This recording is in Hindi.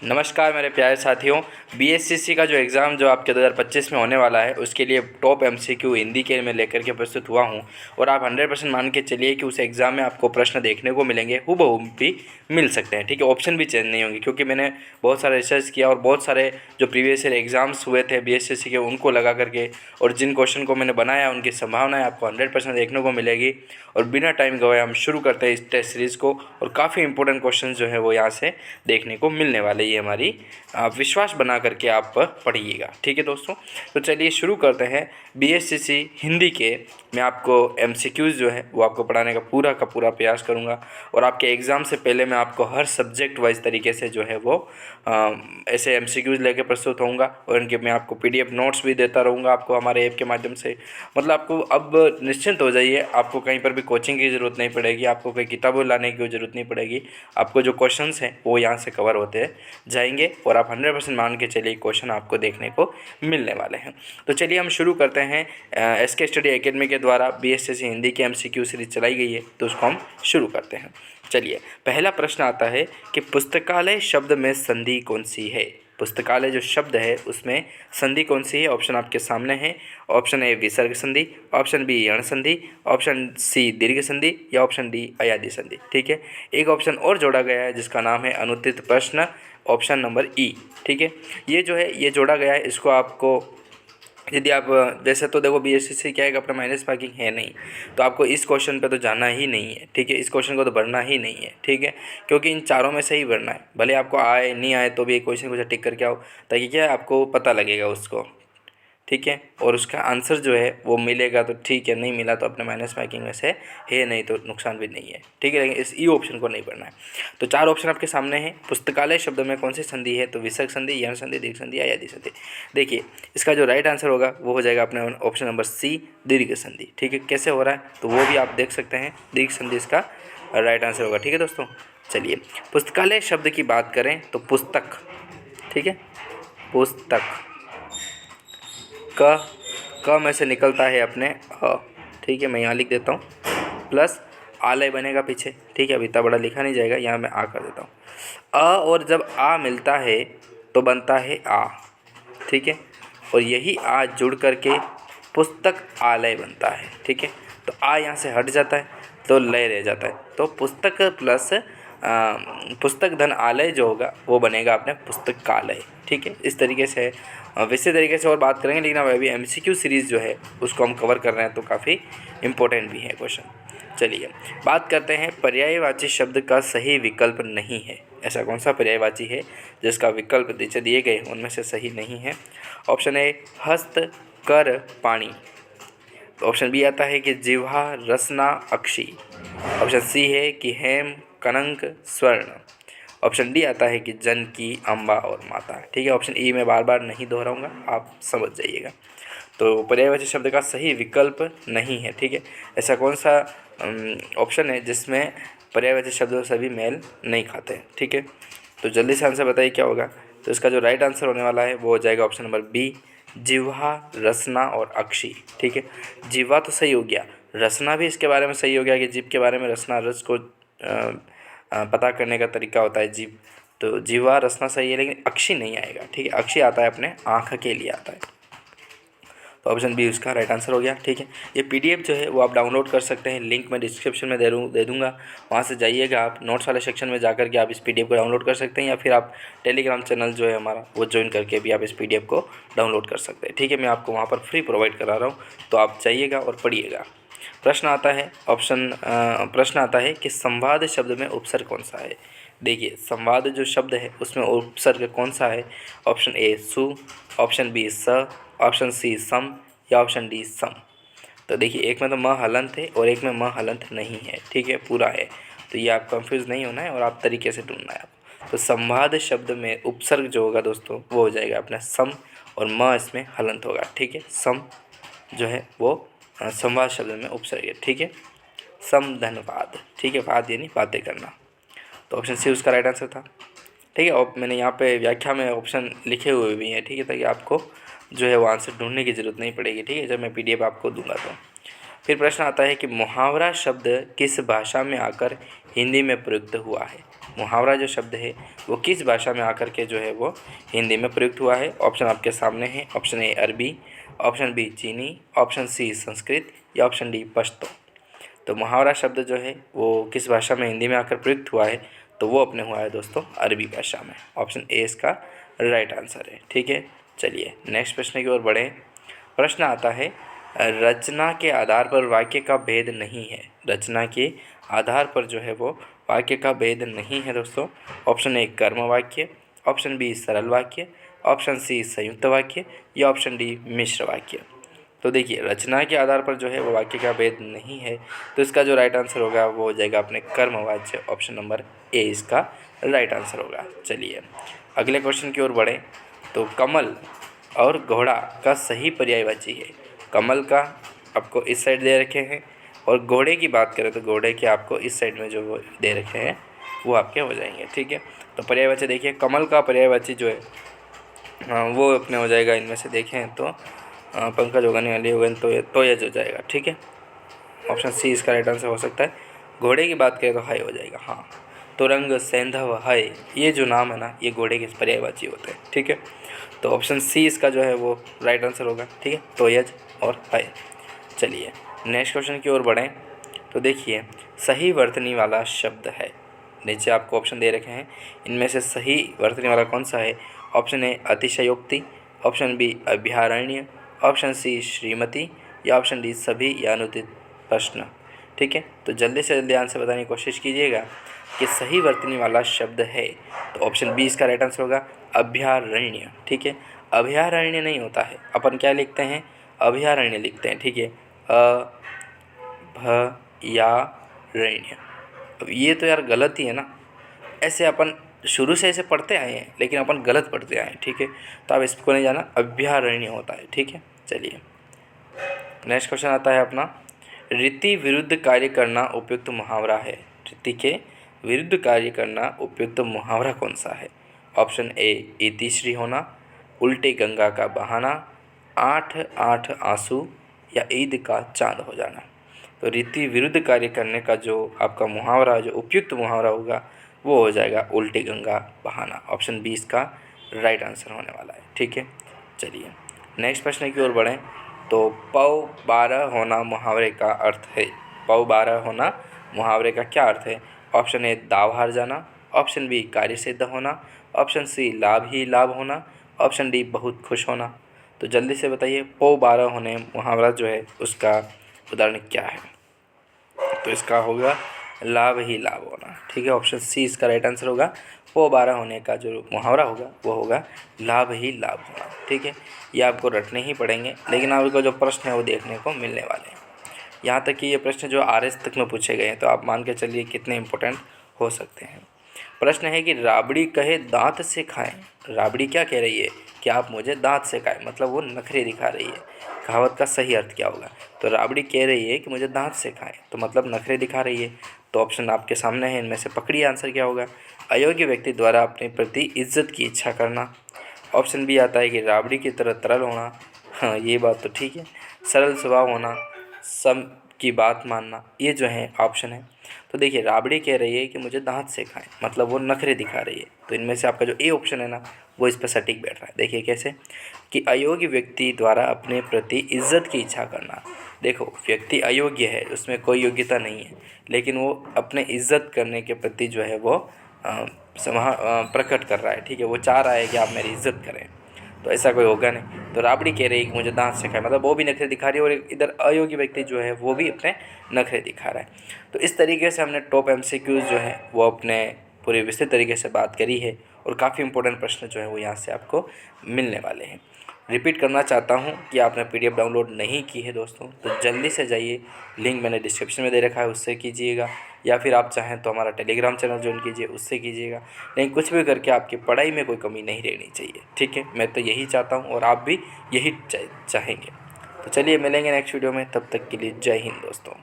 नमस्कार मेरे प्यारे साथियों। बीएससीसी का जो एग्ज़ाम जो आपके 2025 में होने वाला है उसके लिए टॉप एमसीक्यू हिंदी के मैं लेकर के प्रस्तुत हुआ हूं और आप 100% मान के चलिए कि उस एग्ज़ाम में आपको प्रश्न देखने को मिलेंगे, हूबहू भी मिल सकते हैं। ठीक है, ऑप्शन भी चेंज नहीं होंगे क्योंकि मैंने बहुत सारा रिसर्च किया और बहुत सारे जो प्रीवियस ईयर एग्ज़ाम्स हुए थे बीएससीसी के उनको लगा करके और जिन क्वेश्चन को मैंने बनाया उनकी संभावनाएँ आपको 100% देखने को मिलेगी। और बिना टाइम गवाए हम शुरू करते हैं इस टेस्ट सीरीज़ को और काफ़ी इंपॉर्टेंट क्वेश्चन जो है वो यहाँ से देखने को मिलने वाले। ये हमारी विश्वास बना करके आप पढ़िएगा। ठीक है दोस्तों, तो चलिए शुरू करते हैं। बीएससीसी हिंदी के मैं आपको एमसीक्यूज़ जो है वो आपको पढ़ाने का पूरा प्रयास करूँगा और आपके एग्ज़ाम से पहले मैं आपको हर सब्जेक्ट वाइज तरीके से जो है वो ऐसे एमसीक्यूज़ लेके प्रस्तुत होऊंगा और इनके मैं आपको पीडीएफ नोट्स भी देता रहूँगा आपको हमारे ऐप के माध्यम से। मतलब आपको अब निश्चिंत हो जाइए, आपको कहीं पर भी कोचिंग की ज़रूरत नहीं पड़ेगी, आपको कोई किताबें लाने की ज़रूरत नहीं पड़ेगी। आपको जो क्वेश्चंस हैं वो यहाँ से कवर होते जाएंगे और आप 100% मान के चलिए क्वेश्चन आपको देखने को मिलने वाले हैं। तो चलिए हम शुरू करते हैं। एसके स्टडी एकेडमी के द्वारा बीएससीसी हिंदी की एमसीक्यू सीरीज चलाई गई है तो उसको हम शुरू करते हैं। चलिए, पहला प्रश्न आता है कि पुस्तकालय शब्द में संधि कौन सी है। पुस्तकालय जो शब्द है उसमें संधि कौन सी है। ऑप्शन आपके सामने है। ऑप्शन ए विसर्ग संधि, ऑप्शन बी यण संधि, ऑप्शन सी दीर्घ संधि या ऑप्शन डी अयादि संधि। ठीक है, एक ऑप्शन और जोड़ा गया है जिसका नाम है अनुत्तरित प्रश्न, ऑप्शन नंबर ई। ठीक है, ये जो है ये जोड़ा गया है। इसको आपको यदि आप वैसे तो देखो बीएससीसी क्या है कि अपना माइनस मार्किंग है नहीं, तो आपको इस क्वेश्चन पे तो जाना ही नहीं है। ठीक है, इस क्वेश्चन को तो भरना ही नहीं है। ठीक है, क्योंकि इन चारों में से ही भरना है, भले आपको आए नहीं आए तो भी एक क्वेश्चन को टिक करके आओ ताकि क्या है आपको पता लगेगा उसको। ठीक है, और उसका आंसर जो है वो मिलेगा तो ठीक है, नहीं मिला तो अपने माइनस मार्किंग में से है, नहीं तो नुकसान भी नहीं है। ठीक है, लेकिन इस ई ऑप्शन को नहीं पढ़ना है। तो चार ऑप्शन आपके सामने हैं। पुस्तकालय शब्द में कौन सी संधि है, तो विसर्ग संधि, यण संधि, दीर्घ संधि, अयादि संधि। देखिए, इसका जो राइट आंसर होगा वो हो जाएगा अपने ऑप्शन नंबर सी, दीर्घ संधि। ठीक है, कैसे हो रहा है तो वो भी आप देख सकते हैं। दीर्घ संधि इसका राइट आंसर होगा। ठीक है दोस्तों, चलिए पुस्तकालय शब्द की बात करें तो पुस्तक, ठीक है, पुस्तक क में से निकलता है अपने अ। ठीक है, मैं यहाँ लिख देता हूँ प्लस आलय बनेगा पीछे। ठीक है, अब इतना बड़ा लिखा नहीं जाएगा, यहाँ मैं आ कर देता हूँ अ, और जब आ मिलता है तो बनता है आ। ठीक है, और यही आ जुड़ करके पुस्तक आलय बनता है। ठीक है, तो आ यहाँ से हट जाता है तो लय रह जाता है, तो पुस्तक प्लस पुस्तक धन आलय जो होगा वो बनेगा अपने पुस्तकालय। ठीक है, इस तरीके से वैसे तरीके से और बात करेंगे, लेकिन अब अभी एमसीक्यू सीरीज़ जो है उसको हम कवर कर रहे हैं तो काफ़ी इम्पोर्टेंट भी है क्वेश्चन। चलिए बात करते हैं पर्यायवाची शब्द का सही विकल्प नहीं है। ऐसा कौन सा पर्यायवाची है जिसका विकल्प नीचे दिए गए उनमें से सही नहीं है। ऑप्शन ए हस्त, कर, पाणी। तो ऑप्शन बी आता है कि जिह्वा, रसना, अक्षी। ऑप्शन सी है कि हेम, कनंक, स्वर्ण। ऑप्शन डी आता है कि जनकी, अम्बा और माता। ठीक है, ऑप्शन ई मैं बार बार नहीं दोहराऊंगा, आप समझ जाइएगा। तो पर्यायवाची शब्द का सही विकल्प नहीं है। ठीक है, ऐसा कौन सा ऑप्शन है जिसमें पर्यायवाची शब्द सभी मेल नहीं खाते हैं। ठीक है, तो जल्दी से आंसर बताइए क्या होगा। तो इसका जो राइट आंसर होने वाला है वो हो जाएगा ऑप्शन नंबर बी, जिह्वा, रसना और अक्षी। ठीक है, जिह्वा तो सही हो गया, रसना भी इसके बारे में सही हो गया कि जीभ के बारे में रसना, रस को पता करने का तरीका होता है जीभ, तो जिह्वा, रसना सही है, लेकिन अक्षी नहीं आएगा। ठीक है, अक्षी आता है अपने आँख के लिए आता है, तो ऑप्शन बी उसका राइट आंसर हो गया। ठीक है, ये पीडीएफ जो है वो आप डाउनलोड कर सकते हैं, लिंक मैं डिस्क्रिप्शन में दे दूँगा, वहाँ से जाइएगा आप नोट्स वाले सेक्शन में जाकर के आप इस पीडीएफ को डाउनलोड कर सकते हैं, या फिर आप टेलीग्राम चैनल जो है हमारा वो ज्वाइन करके भी आप इस पीडीएफ को डाउनलोड कर सकते हैं। ठीक है, मैं आपको वहाँ पर फ्री प्रोवाइड करा रहा हूँ, तो आप जाइएगा और पढ़िएगा। प्रश्न आता है कि संवाद शब्द में उपसर्ग कौन सा है। देखिए, संवाद जो शब्द है उसमें उपसर्ग कौन सा है। ऑप्शन ए सु, ऑप्शन बी स, ऑप्शन सी सम या ऑप्शन डी सम। तो देखिए, एक में तो म हलंत है और एक में म हलंत नहीं है। ठीक है, पूरा है, तो ये आप कंफ्यूज नहीं होना है और आप तरीके से ढूंढना है आप। तो संवाद शब्द में उपसर्ग जो होगा दोस्तों वो हो जाएगा अपना सम और म इसमें हलंत होगा। ठीक है, सम जो है वो संवाद शब्द में उपसर्ग है। ठीक है, सम धन्यवाद। ठीक है, वाद यानी बातें करना, तो ऑप्शन सी उसका राइट आंसर था। ठीक है, और मैंने यहाँ पे व्याख्या में ऑप्शन लिखे हुए भी हैं। ठीक है, ताकि आपको जो है वो आंसर ढूंढने की ज़रूरत नहीं पड़ेगी। ठीक है, जब मैं पीडीएफ आपको दूंगा तो। फिर प्रश्न आता है कि मुहावरा शब्द किस भाषा में आकर हिंदी में प्रयुक्त हुआ है। मुहावरा जो शब्द है वो किस भाषा में आकर के जो है वो हिंदी में प्रयुक्त हुआ है? ऑप्शन आपके सामने है। ऑप्शन ए अरबी, ऑप्शन बी चीनी, ऑप्शन सी संस्कृत या ऑप्शन डी पश्तो। तो मुहावरा शब्द जो है वो किस भाषा में हिंदी में आकर प्रयुक्त हुआ है? तो वो अपने हुआ है दोस्तों अरबी भाषा में। ऑप्शन ए इसका राइट आंसर है। ठीक है, चलिए नेक्स्ट प्रश्न की ओर बढ़ें। प्रश्न आता है, रचना के आधार पर वाक्य का भेद नहीं है। रचना के आधार पर जो है वो वाक्य का भेद नहीं है दोस्तों। ऑप्शन ए कर्म वाक्य, ऑप्शन बी सरल वाक्य, ऑप्शन सी संयुक्त वाक्य या ऑप्शन डी मिश्र वाक्य। तो देखिए रचना के आधार पर जो है वो वाक्य का भेद नहीं है, तो इसका जो राइट आंसर होगा वो हो जाएगा अपने कर्मवाच्य। ऑप्शन नंबर ए इसका राइट आंसर होगा। चलिए अगले क्वेश्चन की ओर बढ़ें। तो कमल और घोड़ा का सही पर्यायवाची है। कमल का आपको इस साइड दे रखे हैं और घोड़े की बात करें तो घोड़े के आपको इस साइड में जो वो दे रखे हैं वो आपके हो जाएंगे। ठीक है, तो पर्यायवाची देखिए कमल का पर्यायवाची जो है वो अपने हो जाएगा, इनमें से देखें तो पंकज होगा, नहीं अली होगा, तो ये जो जाएगा। ठीक है, ऑप्शन सी इसका राइट आंसर हो सकता है। घोड़े की बात करें तो हाय हो जाएगा। हाँ, तुरंग सैंधव हाय ये जो नाम है ना ये घोड़े के पर्यायवाची होते हैं। ठीक है, तो ऑप्शन सी इसका जो है वो राइट आंसर होगा। ठीक है, तोयज और हाय। चलिए नेक्स्ट क्वेश्चन की ओर बढ़ें। तो देखिए सही वर्तनी वाला शब्द है। नीचे आपको ऑप्शन दे रखे हैं, इनमें से सही वर्तनी वाला कौन सा है? ऑप्शन ए अतिशयोक्ति, ऑप्शन बी अभयारण्य, ऑप्शन सी श्रीमती या ऑप्शन डी सभी या अनुदित प्रश्न। ठीक है, तो जल्दी से जल्दी आंसर बताने की कोशिश कीजिएगा कि सही वर्तनी वाला शब्द है। तो ऑप्शन बी इसका राइट आंसर होगा अभयारण्य। ठीक है, अभयारण्य नहीं होता है, अपन क्या लिखते हैं? अभयारण्य लिखते हैं। ठीक है, अभयारण्य। अब ये तो यार गलत ही है ना, ऐसे अपन शुरू से ऐसे पढ़ते आए हैं लेकिन अपन गलत पढ़ते आए हैं। ठीक है, तो आप इसको नहीं जाना, अभयारण्य होता है। ठीक है, चलिए नेक्स्ट क्वेश्चन आता है अपना, रीति विरुद्ध कार्य करना उपयुक्त मुहावरा है। रीति के विरुद्ध कार्य करना उपयुक्त मुहावरा कौन सा है? ऑप्शन ए इतिश्री होना, उल्टे गंगा का बहाना, 8 आंसू या ईद का चांद हो जाना। तो रीति विरुद्ध कार्य करने का जो आपका मुहावरा, जो उपयुक्त मुहावरा होगा वो हो जाएगा उल्टी गंगा बहाना। ऑप्शन बी इसका राइट आंसर होने वाला है। ठीक है, चलिए नेक्स्ट प्रश्न की ओर बढ़ें। तो पौ 12 होना मुहावरे का अर्थ है। पौ 12 होना मुहावरे का क्या अर्थ है? ऑप्शन ए दाव हार जाना, ऑप्शन बी कार्य सिद्ध होना, ऑप्शन सी लाभ ही लाभ होना, ऑप्शन डी बहुत खुश होना। तो जल्दी से बताइए पौ 12 होने मुहावरा जो है उसका उदाहरण क्या है? तो इसका होगा लाभ ही लाभ होना। ठीक है, ऑप्शन सी इसका राइट आंसर होगा। पौ 12 होने का जो मुहावरा होगा वो होगा लाभ ही लाभ होना। ठीक है, ये आपको रटने ही पड़ेंगे, लेकिन आपको जो प्रश्न है वो देखने को मिलने वाले हैं। यहाँ तक कि ये प्रश्न जो RS तक में पूछे गए हैं, तो आप मान के चलिए कितने इंपॉर्टेंट हो सकते हैं। प्रश्न है कि राबड़ी कहे दांत से खाएं। राबड़ी क्या कह रही है कि आप मुझे दांत से खाएं, मतलब वो नखरे दिखा रही है। कहावत का सही अर्थ क्या होगा? तो राबड़ी कह रही है कि मुझे दांत से खाएं, तो मतलब नखरे दिखा रही है। तो ऑप्शन आपके सामने है, इनमें से पकड़िए आंसर क्या होगा? अयोग्य व्यक्ति द्वारा अपने प्रति इज्जत की इच्छा करना। ऑप्शन बी आता है कि राबड़ी की तरह तरल होना। हाँ, ये बात तो ठीक है। सरल स्वभाव होना, सब की बात मानना, ये जो है ऑप्शन है। तो देखिए राबड़ी कह रही है कि मुझे दांत से खाएं, मतलब वो नखरे दिखा रही है। तो इनमें से आपका जो ए ऑप्शन है ना वो इस पर सटीक बैठ रहा है। देखिए कैसे कि अयोग्य व्यक्ति द्वारा अपने प्रति इज्जत की इच्छा करना। देखो व्यक्ति अयोग्य है, उसमें कोई योग्यता नहीं है, लेकिन वो अपने इज्जत करने के प्रति जो है वो प्रकट कर रहा है। ठीक है, वो चाह रहा है कि आप मेरी इज्जत करें, तो ऐसा कोई होगा नहीं। तो राबड़ी कह रही है कि मुझे दांत से खाए, मतलब वो भी नखरे दिखा रही है और इधर अयोग्य व्यक्ति जो है वो भी अपने नखरे दिखा रहा है। तो इस तरीके से हमने टॉप MCQs जो है वो अपने पूरे विस्तृत तरीके से बात करी है और काफ़ी इंपॉर्टेंट प्रश्न जो है वो यहाँ से आपको मिलने वाले हैं। रिपीट करना चाहता हूँ कि आपने PDF डाउनलोड नहीं की है दोस्तों, तो जल्दी से जाइए, लिंक मैंने डिस्क्रिप्शन में दे रखा है, उससे कीजिएगा, या फिर आप चाहें तो हमारा टेलीग्राम चैनल ज्वाइन कीजिए, उससे कीजिएगा। लेकिन कुछ भी करके आपकी पढ़ाई में कोई कमी नहीं रहनी चाहिए। ठीक है, मैं तो यही चाहता हूँ और आप भी यही चाहेंगे। तो चलिए मिलेंगे नेक्स्ट वीडियो में, तब तक के लिए जय हिंद दोस्तों।